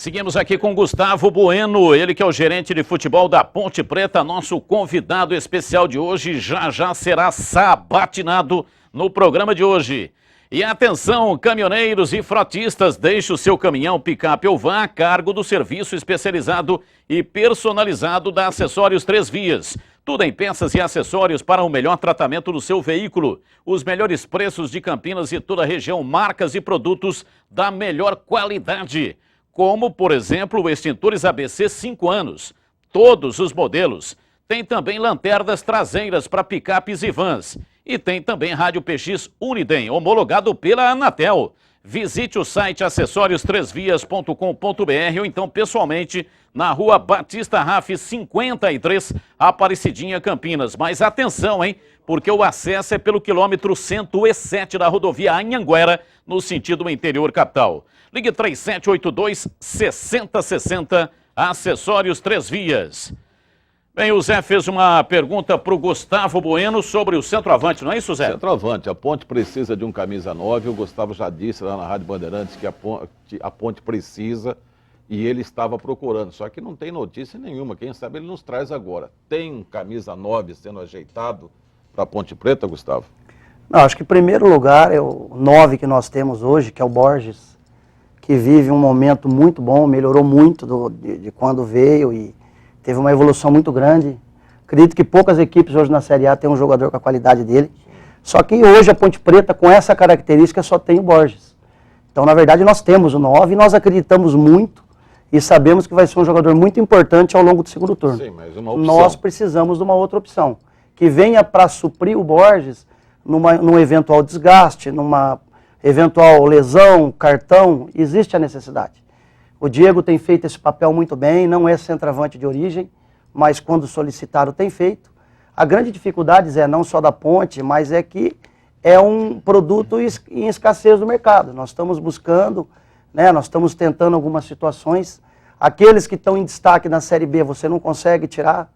Seguimos aqui com Gustavo Bueno, ele que é o gerente de futebol da Ponte Preta, nosso convidado especial de hoje, já será sabatinado no programa de hoje. E atenção, caminhoneiros e frotistas, deixe o seu caminhão, picape ou van a cargo do serviço especializado e personalizado da Acessórios 3 Vias. Tudo em peças e acessórios para o melhor tratamento do seu veículo. Os melhores preços de Campinas e toda a região, marcas e produtos da melhor qualidade. Como, por exemplo, extintores ABC 5 anos. Todos os modelos. Tem também lanternas traseiras para picapes e vans. E tem também rádio PX Uniden, homologado pela Anatel. Visite o site acessórios3vias.com.br ou então pessoalmente na rua Batista Raff 53, Aparecidinha, Campinas. Mas atenção, hein? Porque o acesso é pelo quilômetro 107 da rodovia Anhanguera, no sentido interior capital. Ligue 3782-6060, Acessórios 3 Vias. Bem, o Zé fez uma pergunta para o Gustavo Bueno sobre o centroavante, não é isso, Zé? Centroavante, a Ponte precisa de um camisa 9, o Gustavo já disse lá na Rádio Bandeirantes que a Ponte precisa e ele estava procurando, só que não tem notícia nenhuma, quem sabe ele nos traz agora. Tem um camisa 9 sendo ajeitado para a Ponte Preta, Gustavo? Não, acho que em primeiro lugar é o 9 que nós temos hoje, que é o Borges, que vive um momento muito bom, melhorou muito de quando veio e teve uma evolução muito grande. Acredito que poucas equipes hoje na Série A têm um jogador com a qualidade dele. Só que hoje a Ponte Preta, com essa característica, só tem o Borges. Então, na verdade, nós temos o 9 e nós acreditamos muito e sabemos que vai ser um jogador muito importante ao longo do segundo turno. Sim, mas uma opção. Nós precisamos de uma outra opção, que venha para suprir o Borges num eventual desgaste, numa eventual lesão, cartão, existe a necessidade. O Diego tem feito esse papel muito bem, não é centroavante de origem, mas quando solicitado tem feito. A grande dificuldade é não só da Ponte, mas é que é um produto em escassez do mercado. Nós estamos buscando, né, nós estamos tentando algumas situações. Aqueles que estão em destaque na Série B você não consegue tirar.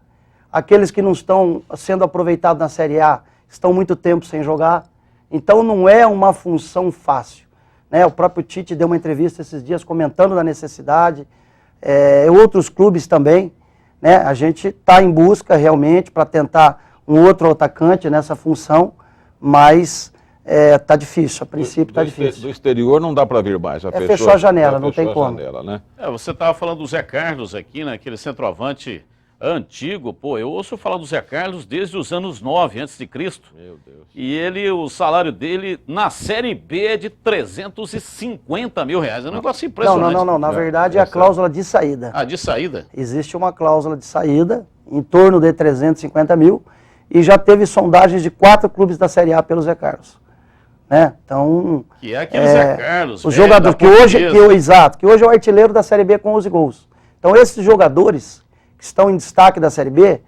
Aqueles que não estão sendo aproveitados na Série A estão muito tempo sem jogar. Então não é uma função fácil. Né, o próprio Tite deu uma entrevista esses dias comentando da necessidade, outros clubes também, né, a gente está em busca realmente para tentar um outro atacante nessa função, mas está difícil, a princípio está difícil. Do exterior não dá para vir mais, já fechou a janela, não tem como. Janela, né? Você estava falando do Zé Carlos aqui, né, aquele centroavante antigo, pô, eu ouço falar do Zé Carlos desde os anos 9, antes de Cristo. Meu Deus. E o salário dele na Série B é de 350 mil reais. É um negócio impressionante. Não. Na verdade é a cláusula de saída. Ah, de saída? Existe uma cláusula de saída em torno de 350 mil e já teve sondagens de 4 clubes da Série A pelo Zé Carlos. Né? Então, que é aquele Zé Carlos. O jogador que hoje é o artilheiro da Série B com 11 gols. Então esses jogadores que estão em destaque da Série B,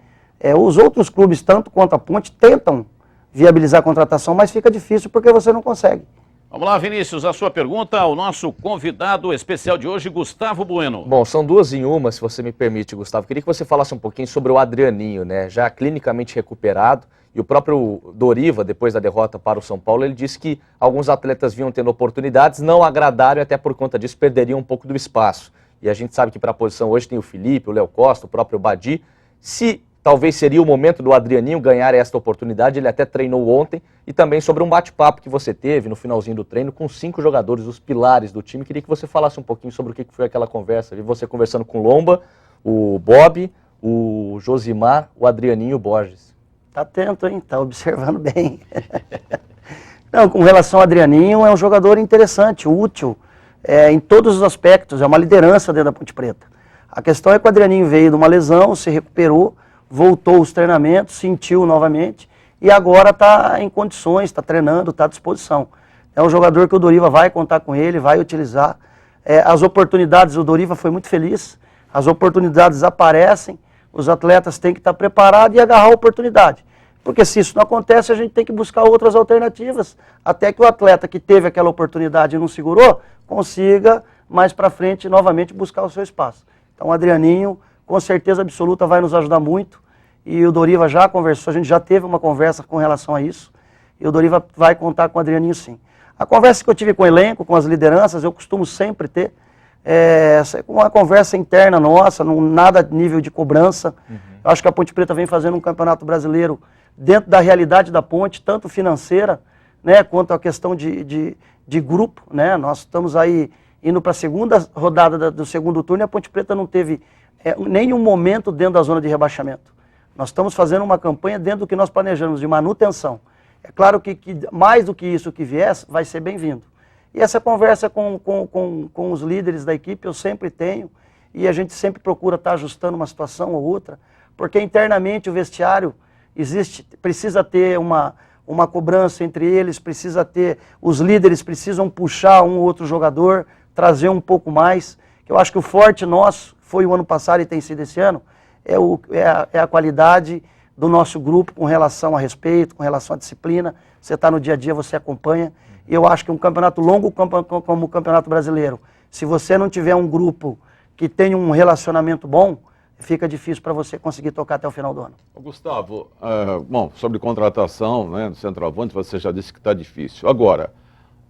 os outros clubes, tanto quanto a Ponte, tentam viabilizar a contratação, mas fica difícil porque você não consegue. Vamos lá, Vinícius, a sua pergunta ao nosso convidado especial de hoje, Gustavo Bueno. Bom, são duas em uma, se você me permite, Gustavo. Queria que você falasse um pouquinho sobre o Adrianinho, né? Já clinicamente recuperado, e o próprio Doriva, depois da derrota para o São Paulo, ele disse que alguns atletas vinham tendo oportunidades, não agradaram e até por conta disso perderiam um pouco do espaço. E a gente sabe que para a posição hoje tem o Felipe, o Léo Costa, o próprio Badi. Se talvez seria o momento do Adrianinho ganhar esta oportunidade, ele até treinou ontem, e também sobre um bate-papo que você teve no finalzinho do treino com 5 jogadores, os pilares do time. Queria que você falasse um pouquinho sobre o que foi aquela conversa. Vi você conversando com o Lomba, o Bob, o Josimar, o Adrianinho e o Borges. Tá atento, hein? Tá observando bem. Não, com relação ao Adrianinho, é um jogador interessante, útil, em todos os aspectos, é uma liderança dentro da Ponte Preta. A questão é que o Adrianinho veio de uma lesão, se recuperou, voltou aos treinamentos, sentiu novamente e agora está em condições, está treinando, está à disposição. É um jogador que o Doriva vai contar com ele, vai utilizar. As oportunidades, o Doriva foi muito feliz, as oportunidades aparecem, os atletas têm que estar preparados e agarrar a oportunidade. Porque se isso não acontece, a gente tem que buscar outras alternativas, até que o atleta que teve aquela oportunidade e não segurou, consiga mais para frente novamente buscar o seu espaço. Então o Adrianinho, com certeza absoluta, vai nos ajudar muito. E o Doriva já conversou, a gente já teve uma conversa com relação a isso. E o Doriva vai contar com o Adrianinho sim. A conversa que eu tive com o elenco, com as lideranças, eu costumo sempre ter, essa é uma conversa interna nossa, não nada nível de cobrança. Eu acho que a Ponte Preta vem fazendo um campeonato brasileiro dentro da realidade da Ponte, tanto financeira, né, quanto a questão de grupo, né? Nós estamos aí indo para a segunda rodada do segundo turno e a Ponte Preta não teve nenhum momento dentro da zona de rebaixamento. Nós estamos fazendo uma campanha dentro do que nós planejamos, de manutenção. É claro que mais do que isso que vier, vai ser bem-vindo. E essa conversa com os líderes da equipe eu sempre tenho, e a gente sempre procura estar ajustando uma situação ou outra, porque internamente o vestiário precisa ter uma cobrança entre eles, os líderes precisam puxar um ou outro jogador, trazer um pouco mais, que eu acho que o forte nosso, foi o ano passado e tem sido esse ano, é a qualidade do nosso grupo com relação a respeito, com relação à disciplina. Você está no dia a dia, você acompanha. E eu acho que um campeonato longo como o Campeonato Brasileiro, se você não tiver um grupo que tenha um relacionamento bom, fica difícil para você conseguir tocar até o final do ano. Gustavo, bom, sobre contratação, né, do centroavante, você já disse que está difícil. Agora,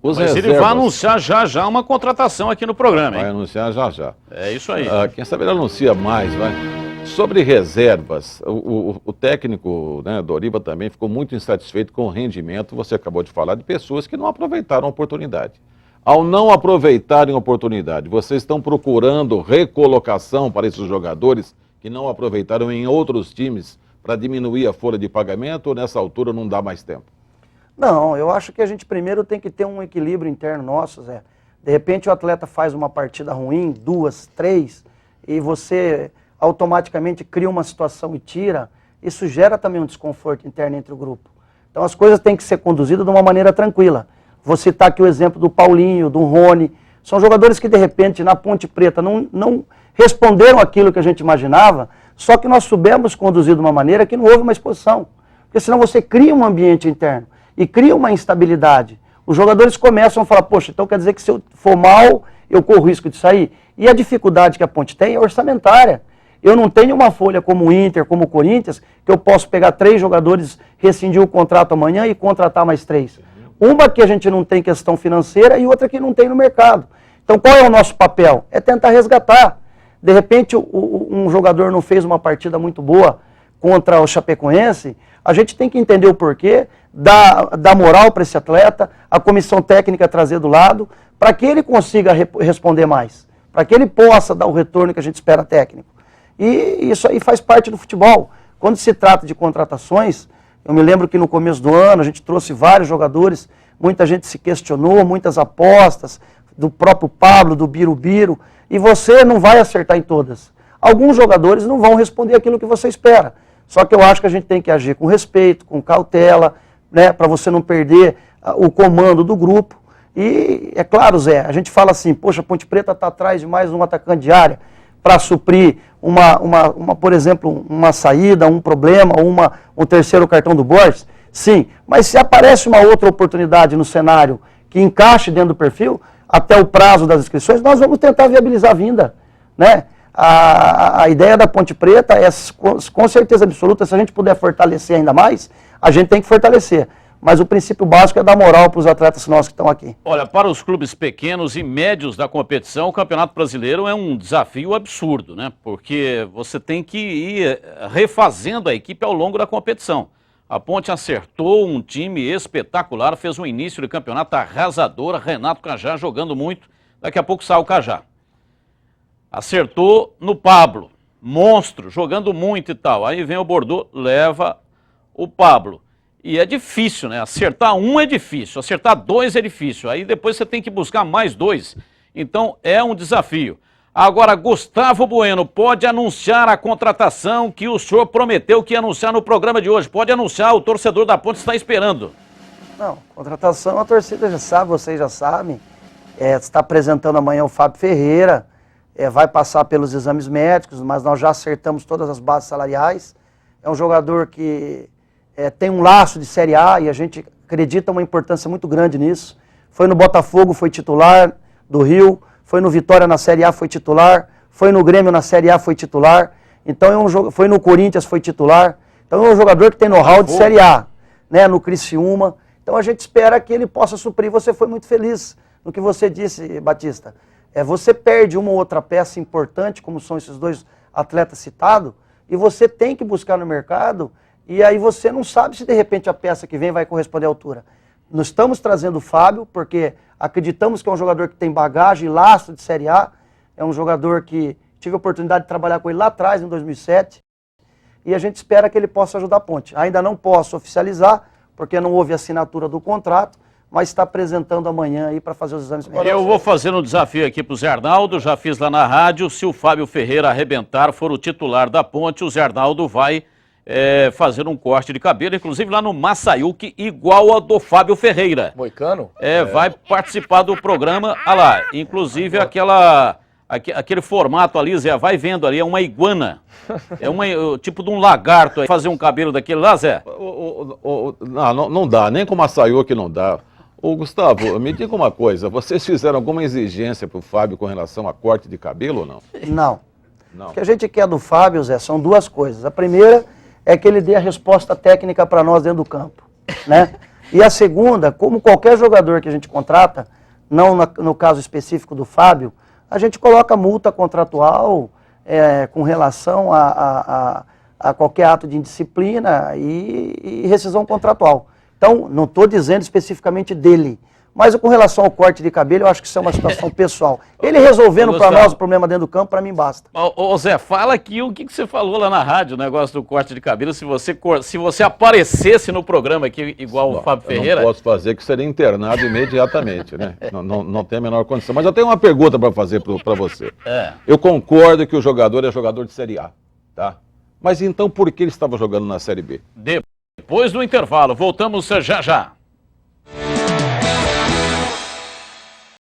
os reservas... ele vai anunciar já uma contratação aqui no programa, hein? Vai anunciar já. É isso aí. Quem sabe ele anuncia mais, vai. Sobre reservas, o técnico, né, Doriva também ficou muito insatisfeito com o rendimento, você acabou de falar, de pessoas que não aproveitaram a oportunidade. Ao não aproveitarem a oportunidade, vocês estão procurando recolocação para esses jogadores que não aproveitaram em outros times para diminuir a folha de pagamento, ou nessa altura não dá mais tempo? Não, eu acho que a gente primeiro tem que ter um equilíbrio interno nosso, Zé. De repente o atleta faz uma partida ruim, 2, 3, e você automaticamente cria uma situação e tira, isso gera também um desconforto interno entre o grupo. Então as coisas têm que ser conduzidas de uma maneira tranquila. Vou citar aqui o exemplo do Paulinho, do Rony, são jogadores que de repente na Ponte Preta não responderam aquilo que a gente imaginava, só que nós soubemos conduzir de uma maneira que não houve uma exposição. Porque senão você cria um ambiente interno e cria uma instabilidade. Os jogadores começam a falar, poxa, então quer dizer que se eu for mal, eu corro risco de sair. E a dificuldade que a Ponte tem é orçamentária. Eu não tenho uma folha como o Inter, como o Corinthians, que eu posso pegar 3 jogadores, rescindir o contrato amanhã e contratar mais 3. Uma que a gente não tem questão financeira e outra que não tem no mercado. Então qual é o nosso papel? É tentar resgatar. De repente um jogador não fez uma partida muito boa contra o Chapecoense, a gente tem que entender o porquê, dar moral para esse atleta, a comissão técnica trazer do lado, para que ele consiga responder mais, para que ele possa dar o retorno que a gente espera técnico. E isso aí faz parte do futebol. Quando se trata de contratações, eu me lembro que no começo do ano a gente trouxe vários jogadores, muita gente se questionou, muitas apostas, do próprio Pablo, do Birubiru, e você não vai acertar em todas. Alguns jogadores não vão responder aquilo que você espera. Só que eu acho que a gente tem que agir com respeito, com cautela, né, para você não perder o comando do grupo. E é claro, Zé, a gente fala assim, poxa, a Ponte Preta está atrás de mais um atacante de área para suprir por exemplo, uma saída, um problema, um terceiro cartão do Borges. Sim, mas se aparece uma outra oportunidade no cenário que encaixe dentro do perfil, até o prazo das inscrições, nós vamos tentar viabilizar a vinda, né? A ideia da Ponte Preta é, com certeza absoluta, se a gente puder fortalecer ainda mais, a gente tem que fortalecer. Mas o princípio básico é dar moral para os atletas nossos que estão aqui. Olha, para os clubes pequenos e médios da competição, o Campeonato Brasileiro é um desafio absurdo, né? Porque você tem que ir refazendo a equipe ao longo da competição. A Ponte acertou um time espetacular, fez um início de campeonato arrasador, Renato Cajá jogando muito, daqui a pouco sai o Cajá. Acertou no Pablo, monstro, jogando muito e tal. Aí vem o Bordeaux, leva o Pablo. E é difícil, né? Acertar um é difícil, acertar 2 é difícil. Aí depois você tem que buscar mais 2. Então é um desafio. Agora, Gustavo Bueno, pode anunciar a contratação que o senhor prometeu que ia anunciar no programa de hoje. Pode anunciar, o torcedor da Ponte está esperando. Não, contratação a torcida já sabe, vocês já sabem. Está apresentando amanhã o Fábio Ferreira, vai passar pelos exames médicos, mas nós já acertamos todas as bases salariais. É um jogador que tem um laço de Série A e a gente acredita uma importância muito grande nisso. Foi no Botafogo, foi titular do Rio, foi no Vitória na Série A, foi titular, foi no Grêmio na Série A, foi titular, então foi no Corinthians, foi titular. Então é um jogador que tem know-how de Série A, né, no Criciúma. Então a gente espera que ele possa suprir. Você foi muito feliz no que você disse, Batista. Você perde uma ou outra peça importante, como são esses dois atletas citados, e você tem que buscar no mercado, e aí você não sabe se de repente a peça que vem vai corresponder à altura. Nós estamos trazendo o Fábio, porque acreditamos que é um jogador que tem bagagem, lastro de Série A, é um jogador que tive a oportunidade de trabalhar com ele lá atrás, em 2007, e a gente espera que ele possa ajudar a Ponte. Ainda não posso oficializar, porque não houve assinatura do contrato, mas está apresentando amanhã aí para fazer os exames médicos. Eu vou fazer um desafio aqui para o Zé Arnaldo, já fiz lá na rádio, se o Fábio Ferreira arrebentar, for o titular da Ponte, o Zé Arnaldo vai fazer um corte de cabelo, inclusive lá no Massaiuque, igual a do Fábio Ferreira. Moicano? Vai participar do programa, olha lá, inclusive aquele formato ali, Zé, vai vendo ali, é uma iguana, tipo de um lagarto, fazer um cabelo daquele lá, Zé? Não dá, nem com Massaiuque não dá. Ô Gustavo, me diga uma coisa, vocês fizeram alguma exigência para o Fábio com relação a corte de cabelo ou não? Não. Não. O que a gente quer do Fábio, Zé, são duas coisas. A primeira é que ele dê a resposta técnica para nós dentro do campo, né? E a segunda, como qualquer jogador que a gente contrata, não no caso específico do Fábio, a gente coloca multa contratual com relação a qualquer ato de indisciplina e rescisão contratual. Então, não estou dizendo especificamente dele, mas com relação ao corte de cabelo, eu acho que isso é uma situação pessoal. Ele resolvendo para nós o problema dentro do campo, para mim basta. Ô Zé, fala aqui o que você falou lá na rádio, o negócio do corte de cabelo, se você aparecesse no programa aqui igual o Fábio Ferreira... Eu não posso fazer, que seria internado imediatamente, né? Não tem a menor condição. Mas eu tenho uma pergunta para fazer para você. Eu concordo que o jogador é jogador de Série A, tá? Mas então por que ele estava jogando na Série B? Depois do intervalo, voltamos já já.